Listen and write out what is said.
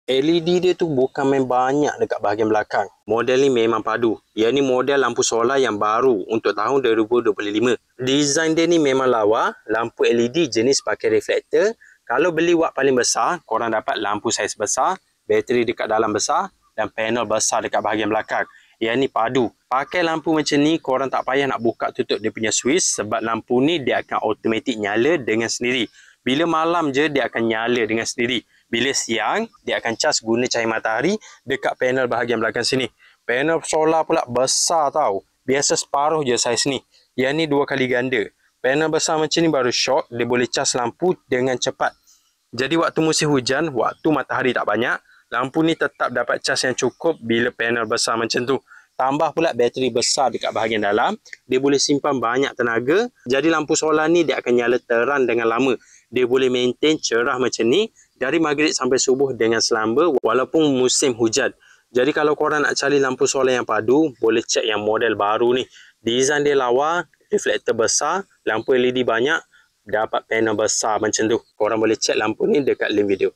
LED dia tu bukan main banyak dekat bahagian belakang. Model ni memang padu. Ia ni model lampu solar yang baru untuk tahun 2025. Design dia ni memang lawa. Lampu LED jenis pakai reflektor. Kalau beli watt paling besar, korang dapat lampu saiz besar, bateri dekat dalam besar dan panel besar dekat bahagian belakang. Ia ni padu. Pakai lampu macam ni, korang tak payah nak buka tutup dia punya switch sebab lampu ni dia akan automatik nyala dengan sendiri. Bila malam je, dia akan nyala dengan sendiri. Bila siang, dia akan cas guna cahaya matahari dekat panel bahagian belakang sini. Panel solar pula besar tau. Biasa separuh je saiz ni. Yang ni 2 kali ganda. Panel besar macam ni baru syok, dia boleh cas lampu dengan cepat. Jadi waktu musim hujan, waktu matahari tak banyak, lampu ni tetap dapat cas yang cukup bila panel besar macam tu. Tambah pula bateri besar dekat bahagian dalam, dia boleh simpan banyak tenaga. Jadi lampu solar ni dia akan nyala terang dengan lama. Dia boleh maintain cerah macam ni dari maghrib sampai subuh dengan selamba walaupun musim hujan. Jadi kalau korang nak cari lampu solar yang padu, boleh cek yang model baru ni. Design dia lawa, reflektor besar, lampu LED banyak, dapat panel besar macam tu. Korang boleh cek lampu ni dekat link video.